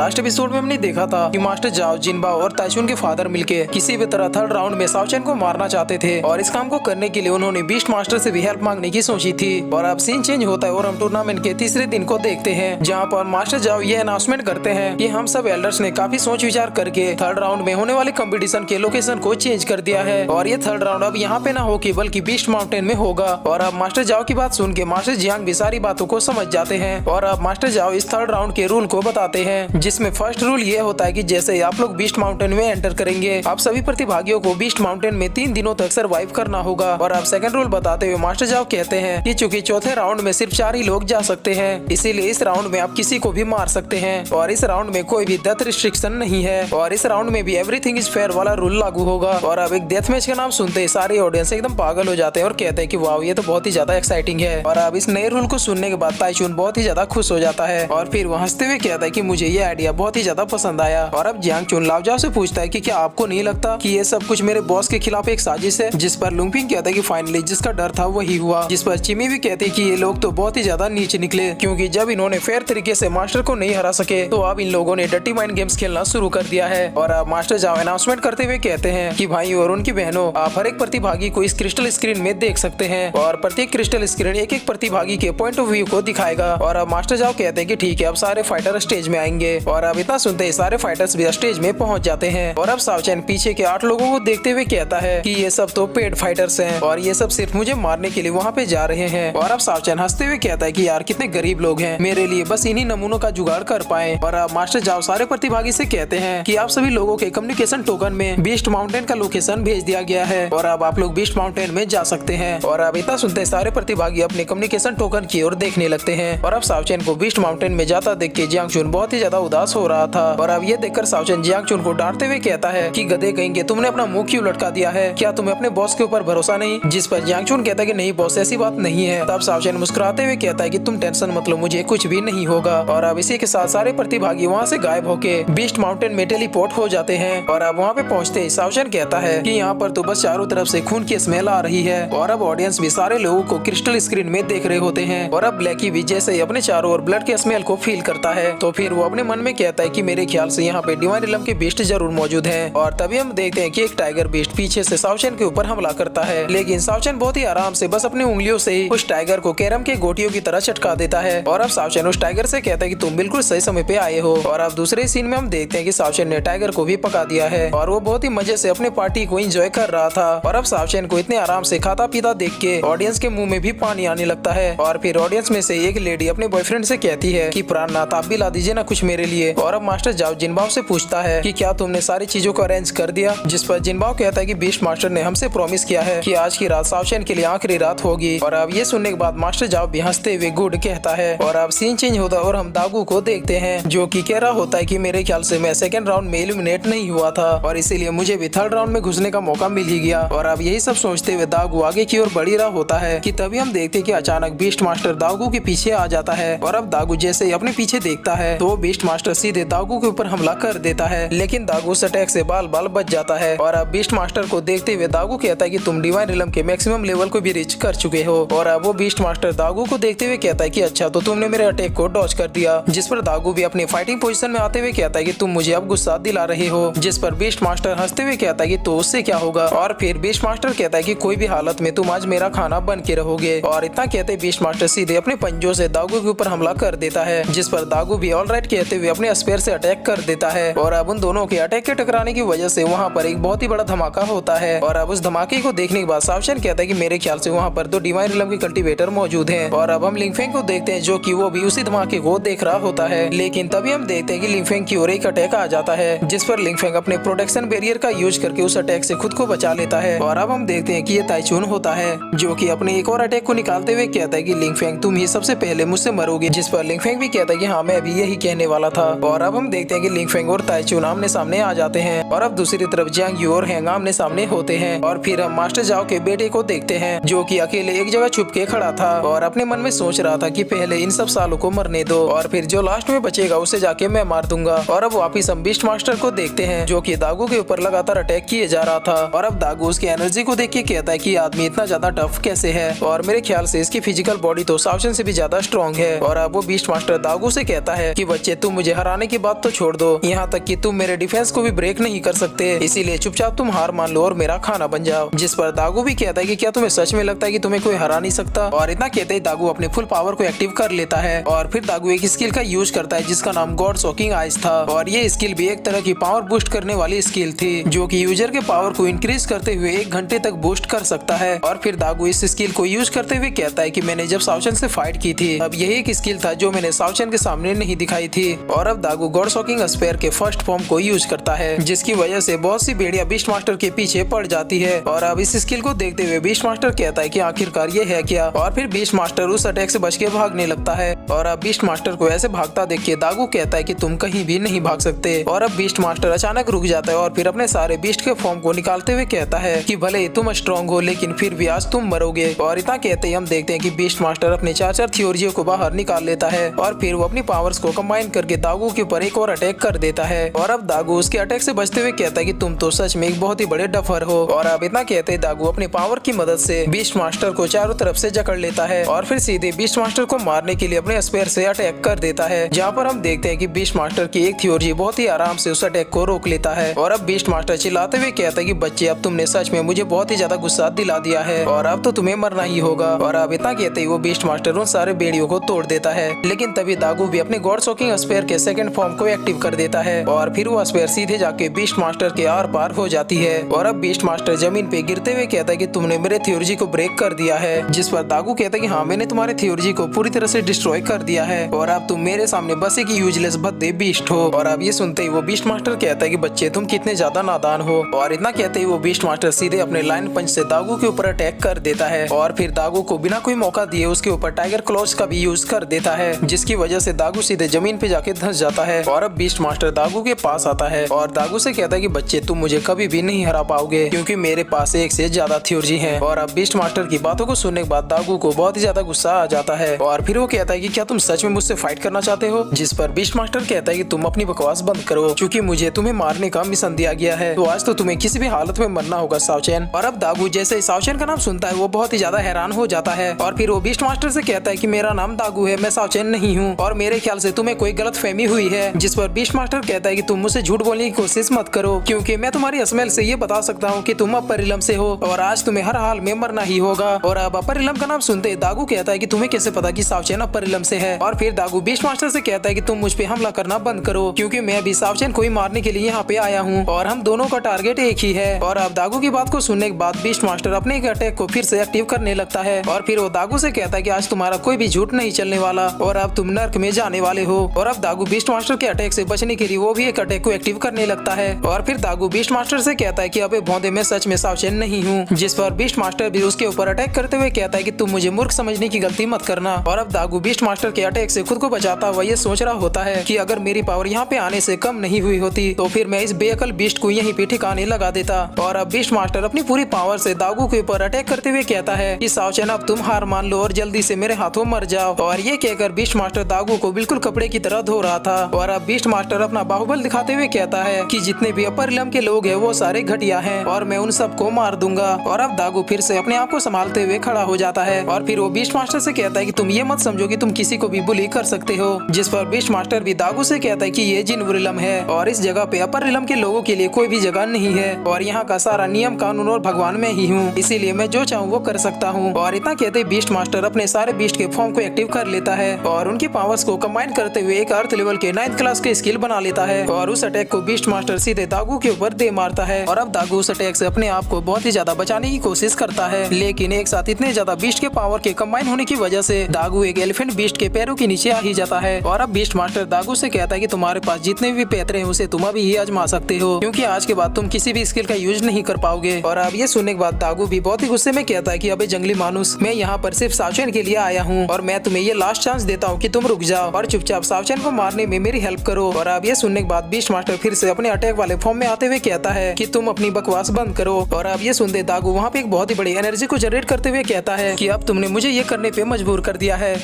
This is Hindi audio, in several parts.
लास्ट एपिसोड में हमने देखा था कि मास्टर जाओ, जिनबा और ताइचुन के फादर मिलके किसी भी तरह थर्ड राउंड में शाओचेन को मारना चाहते थे और इस काम को करने के लिए उन्होंने बीस्ट मास्टर से भी हेल्प मांगने की सोची थी। और अब सीन चेंज होता है और हम टूर्नामेंट के तीसरे दिन को देखते हैं, जहाँ पर मास्टर जाओ ये अनाउंसमेंट करते हैं कि हम सब एल्डर्स ने काफी सोच विचार करके थर्ड राउंड में होने वाले कंपटीशन के लोकेशन को चेंज कर दिया है और ये थर्ड राउंड अब यहाँ पे ना हो के बल्कि बीस्ट माउंटेन में होगा। और अब मास्टर जाओ की बात सुन के मास्टर जियांग भी सारी बातों को समझ जाते हैं और अब मास्टर जाओ इस थर्ड राउंड के रूल को बताते हैं, जिसमें फर्स्ट रूल ये होता है कि जैसे ही आप लोग बीस्ट माउंटेन में एंटर करेंगे आप सभी प्रतिभागियों को बीस्ट माउंटेन में 3 दिनों तक सरवाइव करना होगा। और अब सेकंड रूल बताते हुए मास्टर जाओ कहते हैं कि चूंकि चौथे राउंड में सिर्फ 4 ही लोग जा सकते हैं, इसीलिए इस राउंड में आप किसी को भी मार सकते हैं और इस राउंड में कोई भी डेथ रिस्ट्रिक्शन नहीं है और इस राउंड में भी एवरीथिंग इज फेयर वाला रूल लागू होगा। और अब एक डेथ मैच का नाम सुनते ही सारे ऑडियंस एकदम पागल हो जाते हैं और कहते हैं कि वाह ये तो बहुत ही ज्यादा एक्साइटिंग है। और अब इस नए रूल को सुनने के बाद ताइचुन बहुत ही ज्यादा खुश हो जाता है और फिर वो हंसते हुए कहता है कि मुझे ये आइडिया बहुत ही ज्यादा पसंद आया। और अब जियांग चुन लाओजाओ से पूछता है कि क्या आपको नहीं लगता कि ये सब कुछ मेरे बॉस के खिलाफ एक साजिश है, जिस पर लुंगपिंग कहता है कि फाइनली जिसका डर था वही हुआ। जिस पर चिमी भी कहते हैं कि ये लोग तो बहुत ही ज्यादा नीचे निकले, क्योंकि जब इन्होंने फेयर तरीके से मास्टर को नहीं हरा सके तो अब इन लोगों ने डर्टी माइंड गेम्स खेलना शुरू कर दिया है। और अब मास्टर जाओ अनाउंसमेंट करते हुए कहते हैं कि भाई और उनकी बहनों, आप हर एक प्रतिभागी को इस क्रिस्टल स्क्रीन में देख सकते हैं और प्रत्येक क्रिस्टल स्क्रीन एक एक प्रतिभागी के पॉइंट ऑफ व्यू को दिखाएगा। और अब मास्टर जाओ कहते हैं कि ठीक है, अब सारे फाइटर स्टेज में आएंगे। और अब इतना सुनते ही सारे फाइटर्स भी स्टेज में पहुंच जाते हैं। और अब शाओचेन पीछे के 8 लोगों को देखते हुए कहता है कि ये सब तो पेड फाइटर्स हैं और ये सब सिर्फ मुझे मारने के लिए वहाँ पे जा रहे हैं। और अब शाओचेन हंसते हुए कहता है कि यार कितने गरीब लोग हैं, मेरे लिए बस इन्हीं नमूनों का जुगाड़ कर पाए। और अब मास्टर जाओ सारे प्रतिभागी से कहते हैं कि आप सभी लोगों के कम्युनिकेशन टोकन में बीस्ट माउंटेन का लोकेशन भेज दिया गया है और अब आप लोग बीस्ट माउंटेन में जा सकते हैं। और अब इतना सुनते सारे प्रतिभागी अपने कम्युनिकेशन टोकन की ओर देखने लगते हैं। और अब शाओचेन को बीस्ट माउंटेन में जाता देख के जियांग चुन बहुत ही ज्यादा उदास हो रहा था। और अब ये देखकर शाओचेन जियांग चुन को डांटते हुए कहता है कि गधे कहेंगे, तुमने अपना मुंह क्यों लटका दिया है, क्या तुम्हें अपने बॉस के ऊपर भरोसा नहीं? जिस पर जियांग चुन कहता है कि नहीं बॉस, ऐसी बात नहीं है। तब शाओचेन मुस्कुराते हुए कहता है कि तुम टेंशन मत लो, मुझे कुछ भी नहीं होगा। और अब इसी के साथ सारे प्रतिभागी वहाँ से गायब होके बीस्ट माउंटेन में टेलीपोर्ट हो जाते हैं। और अब वहाँ पे पहुँचते ही शाओचेन कहता है कि यहाँ पर तो बस चारों तरफ से खून की स्मेल आ रही है। और अब ऑडियंस भी सारे लोगों को क्रिस्टल स्क्रीन में देख रहे होते हैं। और अब ब्लैकी भी जैसे ही अपने चारों ओर ब्लड के स्मेल को फील करता है तो फिर वो अपने मन में कहता है कि मेरे ख्याल से यहाँ पे डिवाइन रिलम के बीस्ट जरूर मौजूद हैं। और तभी हम देखते हैं कि एक टाइगर बीस्ट पीछे से शाओचेन के ऊपर हमला करता है, लेकिन शाओचेन बहुत ही आराम से बस अपनी उंगलियों से ही उस टाइगर को कैरम के गोटियों की तरह चटका देता है। और अब शाओचेन उस टाइगर से कहता है कि तुम बिल्कुल सही समय पे आए हो। और अब दूसरे सीन में हम देखते हैं कि शाओचेन ने टाइगर को भी पका दिया है और वो बहुत ही मजे से अपने पार्टी को एंजॉय कर रहा था। और अब शाओचेन को इतने आराम से खाता पीता देख के ऑडियंस के मुंह में भी पानी आने लगता है। और फिर ऑडियंस में से एक लेडी अपने बॉयफ्रेंड से कहती है कि प्राणनाथ आप भी ला दीजिए ना कुछ मेरे लिए। और अब मास्टर जाओ जिनबाओ से पूछता है कि क्या तुमने सारी चीजों को अरेंज कर दिया? जिस पर जिनबाओ कहता है कि बीस्ट मास्टर ने हमसे प्रॉमिस किया है कि आज की रात शाओचेन के लिए आखिरी रात होगी। और अब ये सुनने के बाद मास्टर जाओ भी हंसते हुए गुड कहता है। और अब सीन चेंज होता है और हम दागू को देखते हैं जो कि कह रहा होता है कि मेरे ख्याल से मैं सेकंड राउंड में एलिमिनेट नहीं हुआ था और इसीलिए मुझे भी थर्ड राउंड में घुसने का मौका मिल ही गया। और अब यही सब सोचते हुए दागू आगे की ओर बढ़ रहा होता है कि तभी हम देखते हैं कि अचानक बीस्ट मास्टर दागू के पीछे आ जाता है। और अब दागू जैसे ही अपने पीछे देखता है तो बीस्ट मास्टर सीधे दागू के ऊपर हमला कर देता है, लेकिन दागू उस अटैक से बाल बाल बच जाता है। और अब बीस्ट मास्टर को देखते हुए दागू कहता है कि तुम डिवाइन रिलम के मैक्सिमम लेवल को भी रीच कर चुके हो। और अब वो बीस्ट मास्टर दागू को देखते हुए कहता है कि अच्छा तो तुमने मेरे अटैक को डॉज कर दिया। जिस पर दागू भी अपनी फाइटिंग पोजीशन में आते हुए कहता है कि तुम मुझे अब गुस्सा दिला रहे हो। जिस पर बीस्ट मास्टर हंसते हुए कहता है कि तो उससे क्या होगा? और फिर बीस्ट मास्टर कहता है कि कोई भी हालत में तुम आज मेरा खाना बन के रहोगे। और इतना कहते बीस्ट मास्टर सीधे अपने पंजों से दागू के ऊपर हमला कर देता है, जिस पर दागू भी ऑल राइट कहते हुए अपने स्पेयर से अटैक कर देता है। और अब उन दोनों के अटैक के टकराने की वजह से वहाँ पर एक बहुत ही बड़ा धमाका होता है। और अब उस धमाके को देखने के बाद शाओचेन कहता है कि मेरे ख्याल से वहाँ पर तो डिवाइन रिलम के कल्टीवेटर मौजूद हैं। और अब हम लिंगफेंग को देखते हैं जो कि वो भी उसी धमाके को देख रहा होता है, लेकिन तभी हम देखते हैं कि लिंगफेंग की ओर एक अटैक आ जाता है, जिस पर लिंगफेंग अपने प्रोटेक्शन बैरियर का यूज करके उस अटैक से खुद को बचा लेता है। और अब हम देखते हैं कि ये ताइचुन होता है जो कि अपने एक और अटैक को निकालते हुए कहता है कि लिंगफेंग तुम ही सबसे पहले मुझसे मरोगे। जिस पर लिंगफेंग भी कहता है कि हाँ मैं भी यही कहने वाला था। और अब हम देखते हैं कि लिंगफेंग और ताइचुन आमने सामने आ जाते हैं। और अब दूसरी तरफ जियांग यू और हैंग आमने सामने होते हैं। और फिर हम मास्टर जाओ के बेटे को देखते हैं जो कि अकेले एक जगह छुप के खड़ा था और अपने मन में सोच रहा था कि पहले इन सब सालों को मरने दो और फिर जो लास्ट में बचेगा उसे जाके मैं मार दूंगा। और अब वापिस हम बीस्ट मास्टर को देखते हैं जो कि दागू के ऊपर लगातार अटैक किए जा रहा था। और अब दागू उसकी एनर्जी को देख के कहता है कि आदमी इतना ज्यादा टफ कैसे है, और मेरे ख्याल से इसकी फिजिकल बॉडी तो शाओचेन से भी ज्यादा स्ट्रॉन्ग है। और अब वो बीस्ट मास्टर दागू से कहता है कि बच्चे तुम मुझे मुझे हराने की बात तो छोड़ दो, यहाँ तक कि तुम मेरे डिफेंस को भी ब्रेक नहीं कर सकते, इसीलिए चुपचाप तुम हार मान लो और मेरा खाना बन जाओ। जिस पर दागू भी कहता है कि क्या तुम्हें सच में लगता है कि तुम्हें कोई हरा नहीं सकता। और इतना कहते ही दागू अपने फुल पावर को एक्टिव कर लेता है और फिर दागू एक स्किल का यूज करता है जिसका नाम गॉड शॉकिंग आइज था। और ये स्किल भी एक तरह की पावर बूस्ट करने वाली स्किल थी जो कि यूजर के पावर को इंक्रीज करते हुए 1 घंटे तक बूस्ट कर सकता है। और फिर दागू इस स्किल को यूज करते हुए कहता है कि मैंने जब साउचन से फाइट की थी अब यही एक स्किल था जो मैंने साउचन के सामने नहीं दिखाई थी। और अब दागू गॉड शॉकिंग स्पेयर के फर्स्ट फॉर्म को यूज करता है जिसकी वजह से बहुत सी भेड़िया बीस्ट मास्टर के पीछे पड़ जाती है। और अब इस स्किल को देखते हुए बीस्ट मास्टर कहता है कि आखिरकार ये है क्या। और फिर बीस्ट मास्टर उस अटैक से बच के भागने लगता है। और अब बीस्ट मास्टर को ऐसे भागता देख के दागू कहता है कि तुम कहीं भी नहीं भाग सकते। और अब बीस्ट मास्टर अचानक रुक जाता है और फिर अपने सारे बीस्ट के फॉर्म को निकालते हुए कहता है कि भले ही तुम स्ट्रॉन्ग हो लेकिन फिर भी आज तुम मरोगे। और इतना कहते ही हम देखते हैं कि बीस्ट मास्टर अपने 4 थ्योरियों को बाहर निकाल लेता है और फिर वो अपनी पावर्स को कंबाइन करके दागू के ऊपर एक और अटैक कर देता है। और अब दागू उसके अटैक से बचते हुए कहता है कि तुम तो सच में एक बहुत ही बड़े डफर हो। और अब इतना कहते ही दागू अपनी पावर की मदद से बीस्ट मास्टर को चारों तरफ से जकड़ लेता है और फिर सीधे बीस्ट मास्टर को मारने के लिए अपने स्पेयर से अटैक कर देता है। जहाँ पर हम देखते हैं कि बीस्ट मास्टर की एक थ्योरी बहुत ही आराम से उस अटैक को रोक लेता है। और अब बीस्ट मास्टर चिल्लाते हुए कहता है कि बच्चे अब तुमने सच में मुझे बहुत ही ज्यादा गुस्सा दिला दिया है और अब तो तुम्हें मरना ही होगा। और अब इतना कहते ही वो बीस्ट मास्टर उन सारे बेड़ियों को तोड़ देता है। लेकिन तभी दागू भी अपने गॉड शॉकिंग स्पेयर के सेकंड फॉर्म को एक्टिव कर देता है और फिर वो स्पेयर सीधे जाके बीस्ट मास्टर के आर पार हो जाती है। और अब बीस्ट मास्टर जमीन पे गिरते हुए कहता है कि तुमने मेरे थ्योरी को ब्रेक कर दिया है। जिस पर दागू कहता है कि हाँ मैंने तुम्हारे थ्योरी को पूरी तरह से डिस्ट्रॉय कर दिया है और अब तुम मेरे सामने बस एक यूजलेस भद्दे बीस्ट हो। और अब ये सुनते ही वो बीस्ट मास्टर कहता है कि बच्चे तुम कितने ज्यादा नादान हो। और इतना कहते ही वो बीस्ट मास्टर सीधे अपने लाइन पंच से दागू के ऊपर अटैक कर देता है और फिर दागू को बिना कोई मौका दिए उसके ऊपर टाइगर क्लॉज का भी यूज कर देता है जिसकी वजह से दागू सीधे जमीन पे जाके धंस जाता है। और अब बीस्ट मास्टर दागू के पास आता है और दागू से कहता है कि बच्चे तुम मुझे कभी भी नहीं हरा पाओगे क्योंकि मेरे पास एक से ज्यादा थ्योरी है। और अब बीस्ट मास्टर की बातों को सुनने के बाद दागू को बहुत ही ज्यादा गुस्सा आ जाता है और फिर वो कहता है कि क्या तुम सच में मुझसे फाइट करना चाहते हो। जिस पर बीस्ट मास्टर कहता है कि तुम अपनी बकवास बंद करो क्योंकि मुझे तुम्हें मारने का मिशन दिया गया है तो आज तो तुम्हें किसी भी हालत में मरना होगा साउचेन। और अब दागू जैसे ही साउचेन का नाम सुनता है वो बहुत ही ज्यादा हैरान हो जाता है और फिर वो बीस्ट मास्टर से कहता है कि मेरा नाम दागू है, मैं साउचेन नहीं हूँ और मेरे ख्याल से तुम्हें कोई गलत फहमी हुई है। जिस पर बीस्ट मास्टर कहता है कि तुम मुझसे झूठ बोलने की कोशिश मत करो क्योंकि मैं तुम्हारी स्मेल से ये बता सकता हूँ कि तुम अपर इलम से हो और आज तुम्हें हर हाल में मरना ही होगा। और अब अपर इलम का नाम सुनते दागू कहता है कि तुम्हें कैसे पता कि साउचेन अपर इलम से है। और फिर दागू बीस्ट मास्टर से कहता है कि तुम मुझ पे हमला करना बंद करो क्योंकि मैं भी साउचेन को ही मारने के लिए यहाँ पे आया हूँ और हम दोनों का टारगेट एक ही है। और अब दागू की बात को सुनने के बाद बीस्ट मास्टर अपने एक अटैक को फिर से एक्टिव करने लगता है और फिर वो दागू से कहता है कि आज तुम्हारा कोई भी झूठ नहीं चलने वाला और अब तुम नर्क में जाने वाले हो। और अब दागू बीस्ट मास्टर के अटैक से बचने के लिए वो भी एक अटैक को एक्टिव करने लगता है और फिर दागू बीस्ट मास्टर से कहता है कि अबे भौंदे मैं सच में सावचेन नहीं हूँ। जिस पर बीस्ट मास्टर भी उसके ऊपर अटैक करते हुए कहता है कि तुम मुझे मूर्ख समझने की गलती मत करना। और अब दागू बीस्ट मास्टर के अटैक से खुद को बचाता हुआ ये सोच रहा होता है कि अगर मेरी पावर यहाँ पे आने से कम नहीं हुई होती तो फिर मैं इस बेअकल बीस्ट को यहीं पे ठिकाने लगा देता। और अब बीस्ट मास्टर अपनी पूरी पावर से दागू के ऊपर अटैक करते हुए कहता है कि सावचेन अब तुम हार मान लो और जल्दी से मेरे हाथों मर जाओ। और ये कहकर बीस्ट मास्टर दागू को बिल्कुल कपड़े की तरह धो रहा था। और अब बीस्ट मास्टर अपना बाहुबल दिखाते हुए कहता है कि जितने भी अपर इलम के लोग हैं वो सारे घटिया हैं और मैं उन सबको मार दूंगा। और अब दागू फिर से अपने आप को संभालते हुए खड़ा हो जाता है और फिर वो बीस्ट मास्टर से कहता है कि तुम ये मत समझो कि तुम किसी को भी बुली कर सकते हो। जिस पर बीस्ट मास्टर भी दागू से कहता है कि ये जिन इलम है और इस जगह पे अपर इलम के लोगों के लिए कोई भी जगह नहीं है और यहाँ का सारा नियम कानून और भगवान में ही हूँ, इसीलिए मैं जो चाहूँ वो कर सकता हूँ। और इतना कहते बीस्ट मास्टर अपने सारे बीस्ट के फॉर्म को एक्टिव कर लेता है और उनकी पावर्स को कंबाइन करते हुए एक अर्थ लेवल के 9th क्लास के स्किल बना लेता है और उस अटैक को बीस्ट मास्टर सीधे दागू के ऊपर दे मारता है। और अब दागू उस अटैक से अपने आप को बहुत ही ज्यादा बचाने की कोशिश करता है, लेकिन एक साथ इतने ज्यादा बीस्ट के पावर के कंबाइन होने की वजह से दागू एक एलिफेंट बीस्ट के पैरों के नीचे आ ही जाता है। और अब बीस्ट मास्टर दागू से कहता है कि तुम्हारे पास जितने भी पैतरे हैं उसे तुम अभी ही आजमा सकते हो क्योंकि आज के बाद तुम किसी भी स्किल का यूज नहीं कर पाओगे। और अब ये सुनने के बाद दागू भी बहुत ही गुस्से में कहता है कि अबे जंगली मानुस, मैं यहाँ पर सिर्फ सावचेन के लिए आया हूँ और मैं तुम्हें ये लास्ट चांस देता हूँ कि तुम रुक जाओ और चुपचाप सावचेन को मारने में मेरी हेल्प करो। और अब ये सुनने के बाद बीस्ट मास्टर फिर से अपने अटैक वाले फॉर्म में आते हुए कहता है कि तुम अपनी बकवास बंद करो। और अब ये सुनते दागू वहाँ पे एक बहुत ही बड़ी एनर्जी को जनरेट करते हुए कहता है कि अब तुमने मुझे ये करने पे मजबूर कर दिया है।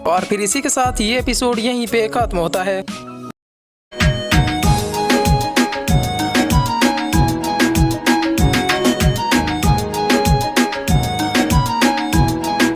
और फिर इसी के साथ ये एपिसोड यहीं पे खत्म होता है।